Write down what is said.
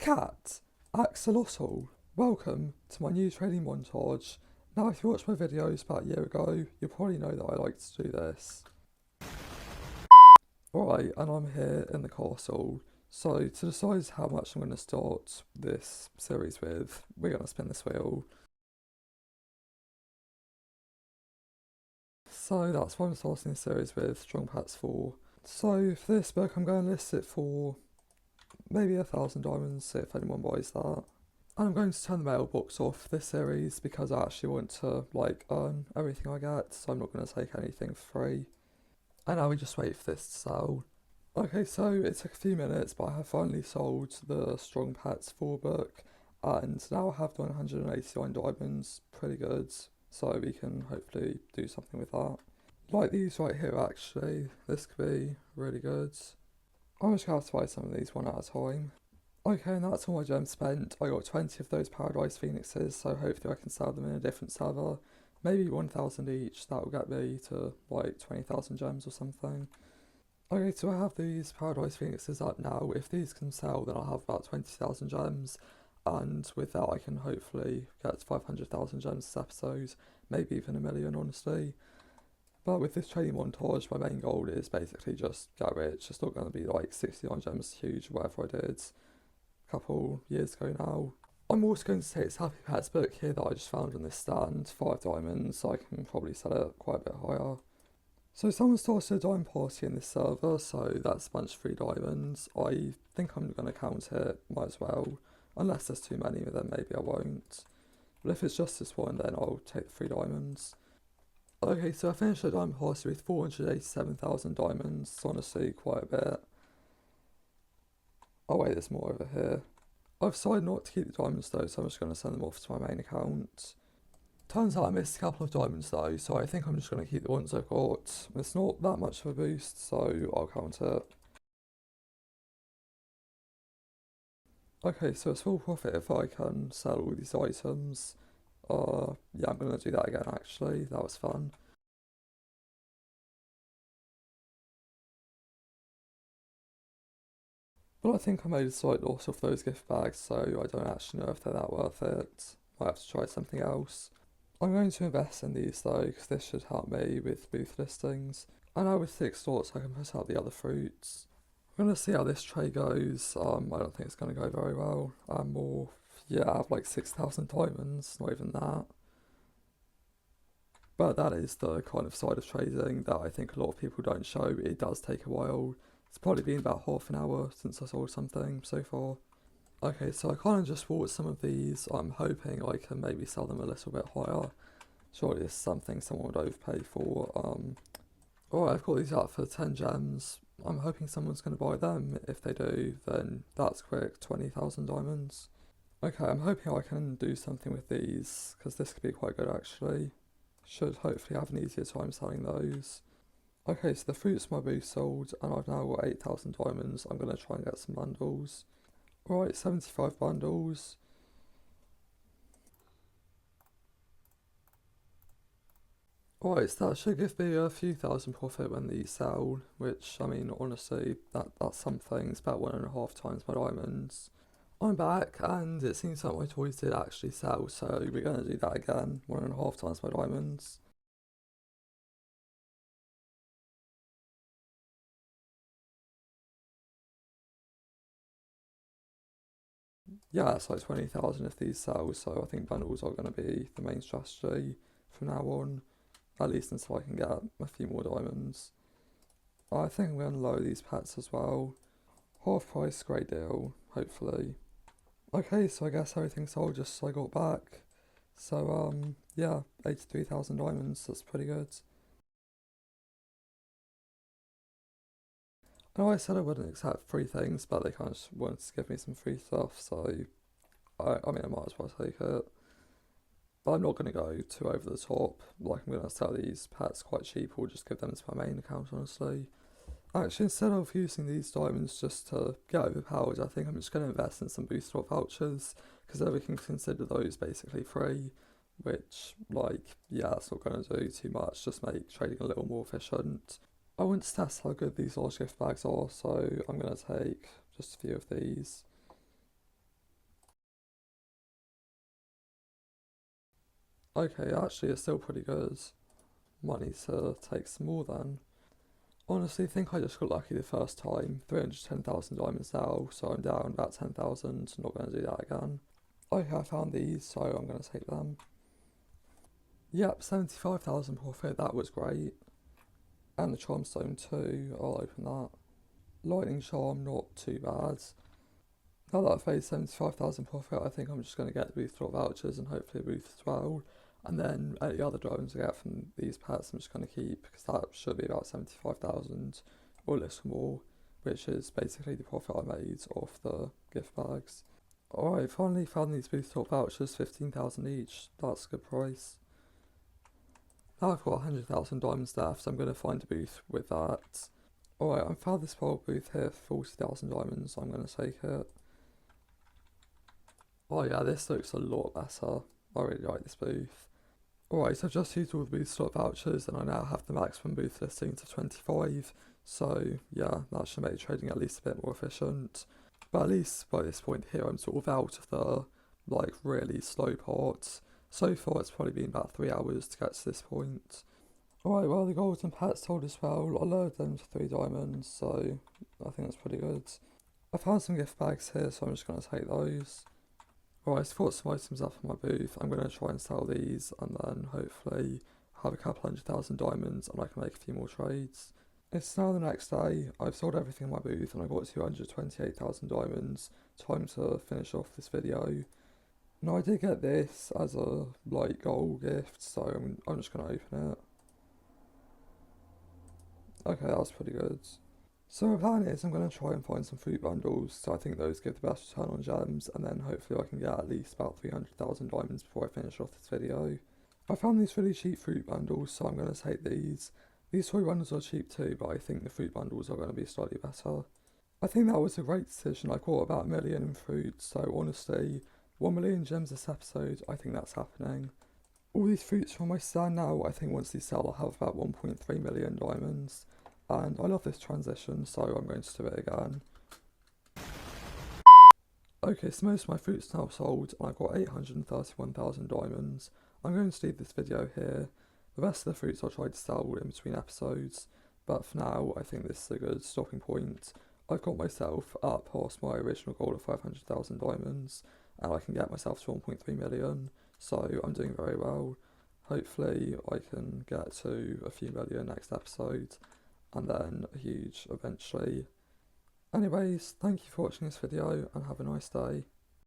Cat, Axolotl, welcome to my new training montage. Now if you watched my videos about a year ago, you'll probably know that I like to do this. Alright, and I'm here in the castle. So to decide how much I'm going to start this series with, we're going to spin this wheel. So that's what I'm starting this series with, Strong Pats 4. So for this book I'm going to list it for maybe 1,000 diamonds, see if anyone buys that. And I'm going to turn the mailbox off this series because I actually want to earn everything I get, so I'm not going to take anything for free. And now we just wait for this to sell. Okay, so it took a few minutes, but I have finally sold the Strong Pats 4 book, and now I have 189 diamonds, pretty good, so we can hopefully do something with that. Like these right here actually, this could be really good. I'm just going to have to buy some of these one at a time. Okay, and that's all my gems spent. I got 20 of those Paradise Phoenixes, so hopefully I can sell them in a different server. Maybe 1,000 each, that will get me to like 20,000 gems or something. Okay, so I have these Paradise Phoenixes up now. If these can sell, then I'll have about 20,000 gems, and with that I can hopefully get 500,000 gems this episode, maybe even 1,000,000 honestly. But with this training montage, my main goal is basically just get rich. It's not going to be like 69 gems huge, whatever I did a couple years ago now. I'm also going to take this Happy Pets book here that I just found on this stand, 5 diamonds, so I can probably sell it quite a bit higher. So someone started a diamond party in this server, so that's a bunch of free diamonds. I think I'm going to count it, might as well. Unless there's too many, then maybe I won't. But if it's just this one, then I'll take the 3 diamonds. Okay, so I finished the diamond party with 487,000 diamonds. It's honestly quite a bit. Oh wait, there's more over here. I've decided not to keep the diamonds though, so I'm just going to send them off to my main account. Turns out I missed a couple of diamonds though, so I think I'm just going to keep the ones I've got. It's not that much of a boost, so I'll count it. Okay, so it's full profit if I can sell all these items. Yeah, I'm going to do that again actually, that was fun. But I think I made a slight loss off those gift bags, so I don't actually know if they're that worth it. Might have to try something else. I'm going to invest in these though, because this should help me with booth listings. And now with 6 slots I can put out the other fruits. I'm going to see how this trade goes. I don't think it's going to go very well. Yeah, I have like 6,000 diamonds, not even that. But that is the kind of side of trading that I think a lot of people don't show. It does take a while. It's probably been about half an hour since I sold something so far. Okay, so I kind of just bought some of these. I'm hoping I can maybe sell them a little bit higher. Surely it's something someone would overpay for. Alright, I've got these out for 10 gems. I'm hoping someone's going to buy them. If they do, then that's quick, 20,000 diamonds. Okay, I'm hoping I can do something with these, because this could be quite good actually. Should hopefully have an easier time selling those. Okay, so the fruits my booth sold, and I've now got 8,000 diamonds. I'm going to try and get some bundles. Right, 75 bundles. Right, so that should give me a few thousand profit when these sell, which, I mean, honestly, that's something. It's about 1.5 times my diamonds. I'm back, and it seems like my toys did actually sell, so we're going to do that again, 1.5 times my diamonds. Yeah, it's like 20,000 if these sell, so I think bundles are going to be the main strategy from now on, at least until I can get a few more diamonds. I think I'm going to lower these pets as well. Half price, great deal, hopefully. Okay, so I guess everything sold just as I got back. So, yeah, 83,000 diamonds, that's pretty good. I know I said I wouldn't accept free things, but they kind of just wanted to give me some free stuff, so I mean, I might as well take it. But I'm not going to go too over the top. Like, I'm going to sell these pets quite cheap or just give them to my main account, honestly. Actually, instead of using these diamonds just to get overpowered, I think I'm just going to invest in some boost drop vouchers, because then we can consider those basically free, which, yeah, that's not going to do too much, just make trading a little more efficient. I want to test how good these large gift bags are, so I'm going to take just a few of these. Okay, actually it's still pretty good money to take some more then. Honestly, I think I just got lucky the first time. 310,000 diamonds now, so I'm down about 10,000. Not going to do that again. Okay, I found these, so I'm going to take them. Yep, 75,000 profit, that was great. And the charm stone too, I'll open that. Lightning charm, not too bad. Now that I've paid 75,000 profit, I think I'm just going to get the booth drop vouchers and hopefully a booth as well. And then any other diamonds I get from these pets I'm just going to keep, because that should be about 75,000 or a little more, which is basically the profit I made off the gift bags. Alright, finally found these booth drop vouchers, 15,000 each, that's a good price. Now I've got 100,000 diamonds left, so I'm going to find a booth with that. Alright, I found this wild booth here for 40,000 diamonds, so I'm going to take it. Oh yeah, this looks a lot better. I really like this booth. Alright, so I've just used all the booth slot vouchers and I now have the maximum booth listings of 25. So yeah, that should make trading at least a bit more efficient. But at least by this point here I'm sort of out of the like really slow part. So far it's probably been about 3 hours to get to this point. Alright, well the golden pets sold as well. I lowered them to 3 diamonds, so I think that's pretty good. I found some gift bags here, so I'm just going to take those. Alright, I've got some items up in my booth. I'm going to try and sell these and then hopefully have a couple 100,000 diamonds and I can make a few more trades. It's now the next day. I've sold everything in my booth and I got 228,000 diamonds. Time to finish off this video. Now I did get this as a like gold gift, so I'm just going to open it. Okay, that was pretty good. So my plan is I'm going to try and find some fruit bundles, so I think those give the best return on gems, and then hopefully I can get at least about 300,000 diamonds before I finish off this video. I found these really cheap fruit bundles, so I'm going to take these. These toy bundles are cheap too, but I think the fruit bundles are going to be slightly better. I think that was a great decision. I got about 1 million in fruit, so honestly, 1 million gems this episode, I think that's happening. All these fruits from my stand now, I think once these sell I'll have about 1.3 million diamonds. And I love this transition, so I'm going to do it again. Okay, so most of my fruit's now sold, and I've got 831,000 diamonds. I'm going to leave this video here. The rest of the fruits I'll try to sell in between episodes, but for now, I think this is a good stopping point. I've got myself up past my original goal of 500,000 diamonds, and I can get myself to 1.3 million, so I'm doing very well. Hopefully, I can get to a few million next episode. And then a huge eventually. Anyways, thank you for watching this video and have a nice day.